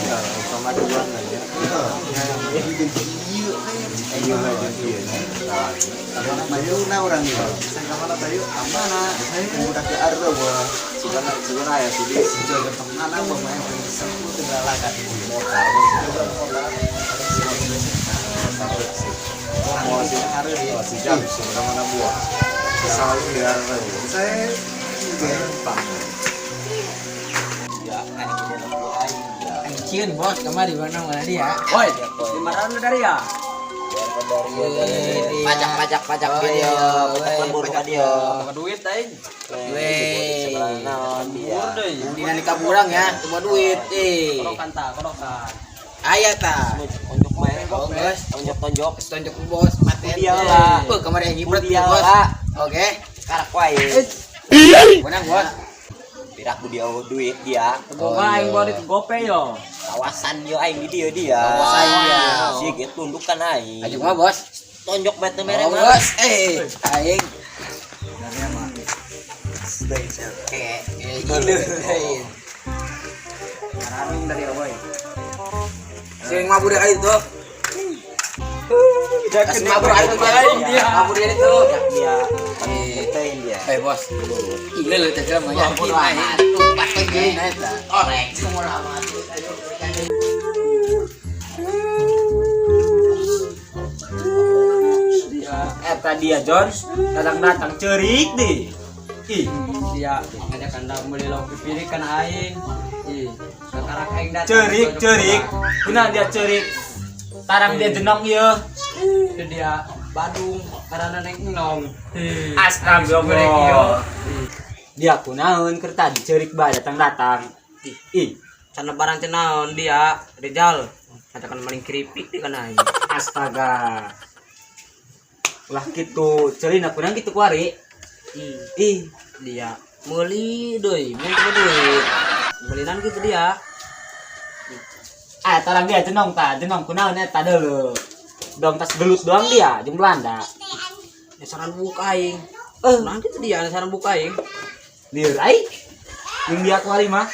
sama duluan aja. Iya maju na orang ini. Saya kamar tayo amana. Saya udah ke ardo gua. Segala ya sudah sejaga pemana pemain sebut tegalakan motor. Mau sih hari ya sejam mana buah. Selalu biar saya gampang. Ya, Cian bos, kemari mana dia? Woi, di mana lu dari ya? Pajak video, kabur ka dia. Apa duit aing? Weh, Kabur deui. di nani kaburang ya, cuma duit, Kodokan ta, kodokan. Ayat ta. Unjuk main Oh, bos, tonjok tonjok bos, maten. Dia lah. Kemari yang hibrat Dia bos. lah. Oke, karak wae. menang bos. Pirak ku dia duit dia. Boga aing bawa di gope yo. Kawasan yo aing di dia. Kawasan dia. Si gitu tundukan aing. Ayo mah bos. Tonjok bete mere Oh, mah. bos, aing. Gila, Aing dari boy. sering mabur air tuh. Kasih mabur air tuh dia. Mabur air itu. Dia betein dia. Bos. Gila lu teh mah yakin aing. Tumpat lagi eta. Orek semua lama. Eta dia John, datang cerik deh. Ih, dia ngajak anda beli lauk pipirik kan aing. Ih, sekarang aing datang. Cerik. Kuna dia cerik. Tarang dia jenong ieu. Itu dia Badung karena neng enong. Astagfirullah. Dia kunaon keur tadi cerik bae datang. Ih, Sana barang cenaon dia Rizal katakan maling keripik di kana aing. astaga. Lah gitu, cerina kunang gitu kuari. Ih, dia meuli deui, mun teu duit. Meulinan gitu dia. Tarang dia jenong kunaon eta deuleu. Dong tas gelut doang dia, jeung Belanda. Ya saran buka aing. Nah gitu dia saran buka aing. Lieur ai. Jeung dia kuari mah.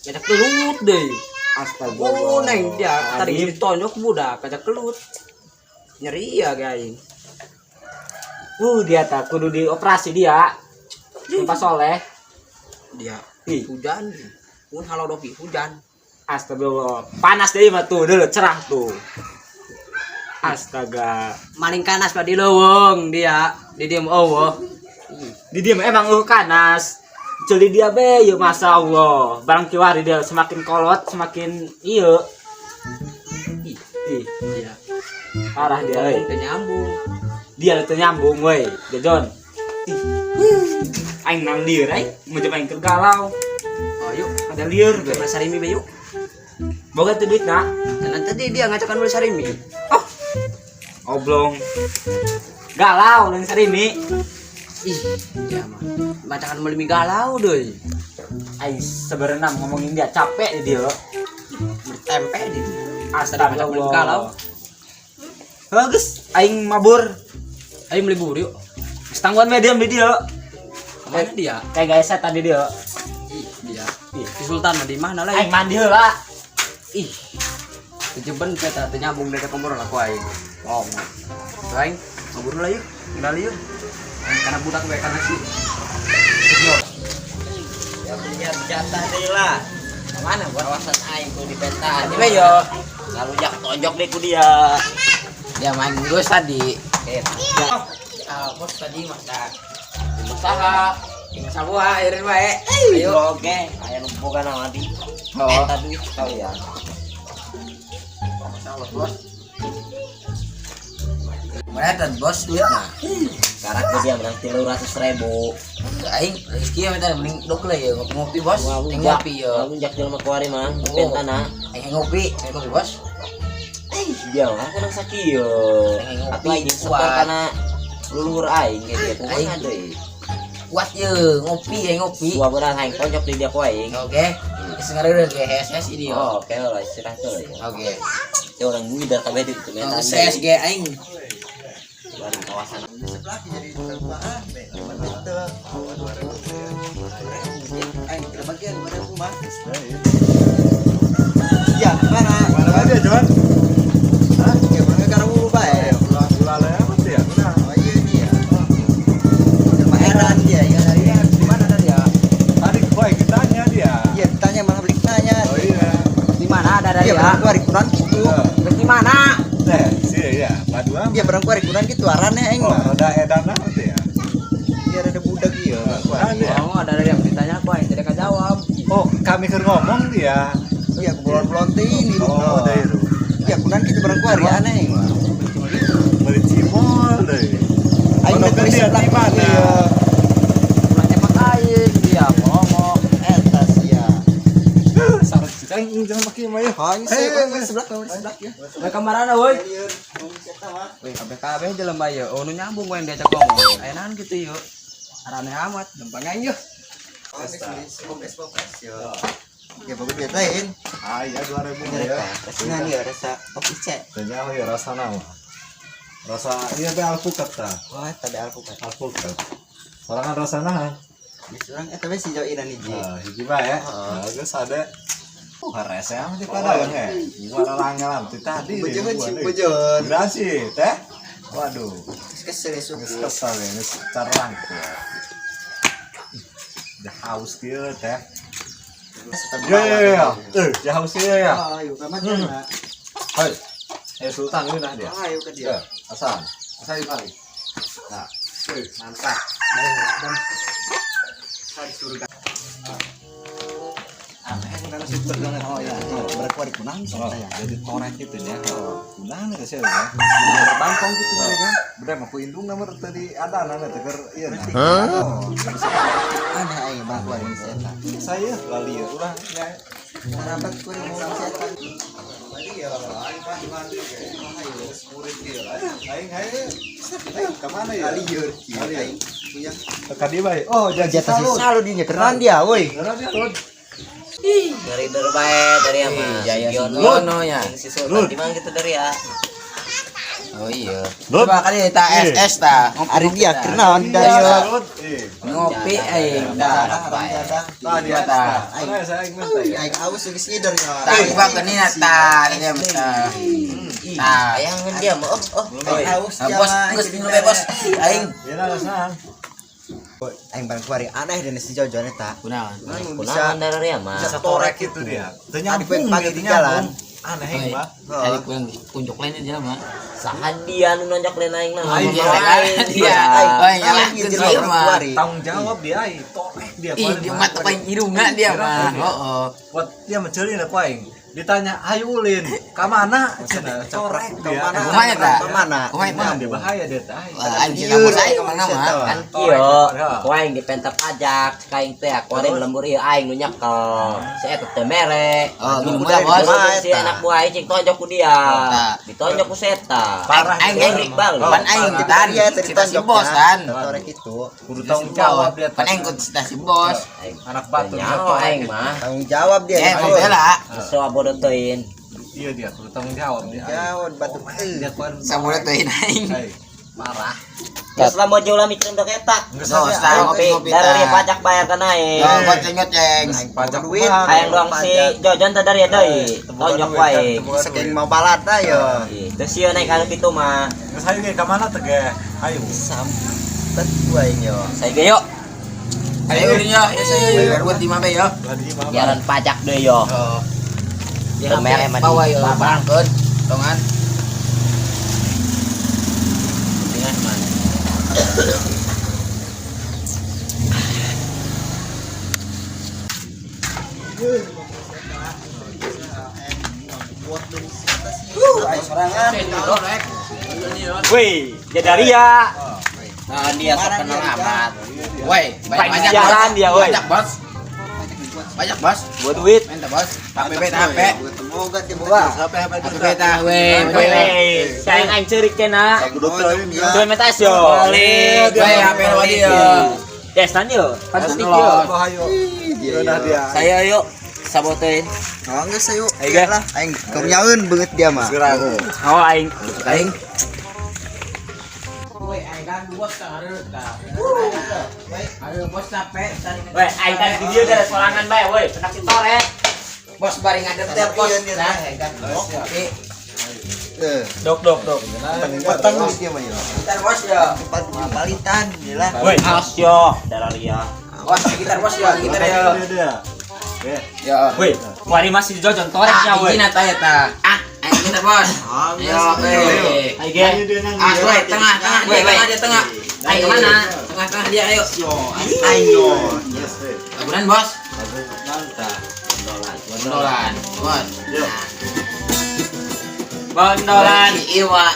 Kajak kelut deui. Astaga. Oh, neng dia tadi ditonjok budak kajak kelut. Nyeri ya ge aing. Dia tak kudu dioperasi dia. Sumpah soleh. Dia Ih. hujan. Mun halodopi hujan. Astagfirullah. Panas deui mah tuh, deuleu cerah tuh. Astaga. Maling kanas pa di leuweung dia. Di diem eueuh. Di dia mah emang kanas. Celi dia be, ya masya Allah. Barang kiwari dia semakin kolot, semakin iya. Ih, Dia parah dia, euy. teu nyambung. Dia teu nyambung, weh. Dia John. Aing nang lieur, aing mau coba aing keur galau. Oh, yuk. Ada lieur, Beli ge. sarimi be yuk. Boga teu duit na. Dan tadi dia ngajakan beli sarimi. Oh. Oblong. Galau nang sarimi. Ih, dia mah. Bacakan beli mie galau deui. Aing sebenarnya ngomongin dia capek dia. Bertempe di. Astagfirullah. Beli galau. Bagus, aing mabur. Ayo beli bubur yuk. Setangguan medium di dia. Kemana dia? Kayak guys tadi dia. Ih, dia. Ih. Si Sultan mah di mana Aing lagi? mandi heula. Ih. Kejeben kita teu nyambung dari komor aku aing. Oh. Aing, bubur lah yuk. Tinggal yuk. Karena budak bae kana sih. Ya punya jatah deui lah. Mana bos? Kawasan aing ku di pentaan. Ini yo. Ngalujak tonjok deh ku dia. Ya main gue tadi. Bos tadi masak. Usaha. Tinggal sabua airin wae. Ayo. Oke, aya numpukan sama di. Oh. Eta duit kalian. Bos. Mereka bos duitnya. Sekarang dia menang 300.000. Aing rezeki mah tadi mending dokle ya ngopi bos. Ting Ngalunjak, ngopi ya. ngalunjak jelema kuari mah, pentana. Aing ngopi bos. Dia mah kurang sakieu. Pengen ngopi, Apa ini sepor kuat. kana luluhur aing ge dia kumaha Aing. deui. Kuat ye ngopi ya ngopi. Gua beurang aing tonjok di dia ku aing. Oke. Sekarang udah ke HSS ini yo. Oh, oke lah istirahat tuh. Oke. Ya orang ngidar kabeh di itu mentan. CSG aing. Bareng kawasan. Aing, bagian pada rumah. ada Iya ya. barang kuari kurang gitu. Terus di mana? Sih ya, padua. Iya barang kuari kurang gitu arane aing Oh, mah. ada edan nanti ya. Iya ada budak ieu barang kuari. Oh, ada yang ditanya apa yang tidak jawab. Oh, kami keur ngomong dia. Iya kebolon-bolon teh ini. Oh, dari itu. Iya kurang gitu barang kuari aneh aing mah. Beli cimol deh. Aing Mana negeri dia sebelah di mana? iya. Pulang cepat aing dia ngomong. Eta sia. Sarek kita yang jangan pakai mah ya. Oh, ini saya sebelah ya. Woi kamarana woi. Weh, kabeh jalan bae. Oh, nu nyambung gue yang diajak ngomong. Enakan gitu yuk. Arane amat, gampang aja yuk. Ya bagus betain. Ah, iya 2000 ya. Nah nih rasa kopi cek. Tanya ya rasa nama. Rasa iya be alpukat ta. Wah, tadi alpukat. Alpukat. Sorangan rasa nah. Misalnya eta we si jauh nih ji. Ah, hiji bae. Geus ade. Harese amat di Padang ya. Gimana langalan ti tadi. Bujeun si bujeun. Grasi, teh. Waduh. Kesel Geus suku. kesal ya, geus carang tuh. Dah haus kieu teh. Ya. Ya haus kieu ya. Ayo ka mana? Hai. Sultan ini nah dia. Ayo ke dia. Asan. Asan kali. Nah. Mantap. Hari surga. Kalau super dengan oh ya, berkuari kunang Oh, saya. jadi korek gitu ya. Kunang itu sih ya. Berbangkong gitu kan. Bener mah indung nomor tadi ada nana teker iya nah. Aneh aing berkuari setan. Saya lali ya urang ya. Rapat kuari mau setan. Iya, aing mandi ayo murid dia. Aing kemana ya? Liur aing punya. Ka dia bae. Oh, jadi Jatah si salu dinya keren dia woi. Dari Derbae dari apa? Jaya Yono Sugiono ya. si Sultan di mana gitu dari ya? Oh iya. Lut. Coba kali ta SS ta. Ari dia kenaon dari Ngopi aing dah. Tadi ta. Aing saya ingin tanya. aing aus geus ngider nya. Ta gua kenina ta dia ta. Ta. Ayang dia mah Aing aus Bos, geus minum bos. Aing. Ya alasan. aing bareng kuari aneh dan si Jojo eta. Kunaon? Bisa Kunaon dari ama? Bisa torek itu dia. Tanya pagi di jalan. Aneh mah. Tadi yang kunjuk lainnya dia mah. Sahan dia nu nonjok leun aing mah. Aing Dia. Aing. Oh nyala Aing geus jadi mah. kuari. Tanggung jawab dia ai, torek dia. Ih, dia mah tepeng irungna dia mah. Heeh. Buat dia mencuri apa aing. Ditanya, "Ayo ulin, ka mana?" Cenah, corek dia. Kumaha eta? Kemana? Kumaha eta? Dia bahaya dia teh. Wah, aing kita bos aing kemana mah. Kan kieu, ku aing dipenta pajak, kaing teh aku ada lembur ieu aing nu nyekel. Si eta teh mere. Oh, Nu muda, budak bos. bos si anak buah aing cing tonjok ku dia. Ditonjok ku seta. Parah Aing Aing Iqbal. Pan aing kita Dia kita si bos kan. Torek itu Kudu tanggung jawab dia. Pan aing ikut kita si bos. Anak batu dia Nyaho torek. aing mah. tanggung jawab dia. Mau bela. Sesu abodo teuin. Iya dia kudu tanggung jawab dia. Jawab batu. Dia kuat. Samure teh aing. Hai, parah. Terus lah mau jauh mikir udah ketak. Sos ta Ngopi dari dia pajak bayar kan aing. Yo goceng-goceng. Pajak duit. Hayang doang si Jojon teh dari deui. Tonjok wae. Saking mau balat ayo. Terus ieu naik anu kitu mah. Terus ayo ge ka mana teh ge? Ayo. Sampet gua ini yo. Saya ge yuk. Ayo ulin yo, ya saya buat di mana yo. Lagi mah. Jalan pajak deh yo. Ya Mere mah bawa yo di- barangkeun. Tongan. Dengan mana? Wih, Jadaria. Nah, dia terkenal amat. Woi, Banyak jalan dia, woi. Banyak bos. Banyak bos. Buat duit. Minta bos. HP HP. Semoga tiba. HP beta we. Wih, saya aing ceurik cenah. Tuh metas yo. Balik. Woi, HP lo dia. Destan yo. Pasti yo. Ayo. Udah dia. Saya yuk sabotein. Oh enggak sayo. Ayo, Ga. Lah aing kaunyaeun beungeut dia mah. Oh aing. Aing. Woi, aing kan bos kareup dah. Ayo bos capek cari. Woi, aing kan video dari solangan bae, woi, penak ditorek. Bos bari ngadep teh bos. Nah, Dok. Petang geus dia mah yo. gitar bos yo. Tempat palitan dia lah. Woi, awas yo, Dararia. Bos gitar bos yo, gitar yo. Dia. Yo. Woi, Wari masih jojon toreknya woi. Izin ata ya ta. Ayo kita bos. Ayo, Ayo ge. Woi, tengah, dia tengah. Ayo kemana? Tengah dia, ayo. Ayo. Yes. Laburan bos. Bondolan, bos. Bondolan. Iwa.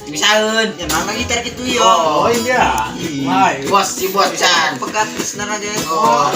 Bisaeun. Ya nama gitar gitu yo. Oh iya. Hai. Bos, si bos bisa. Pegat listener aja. Oh.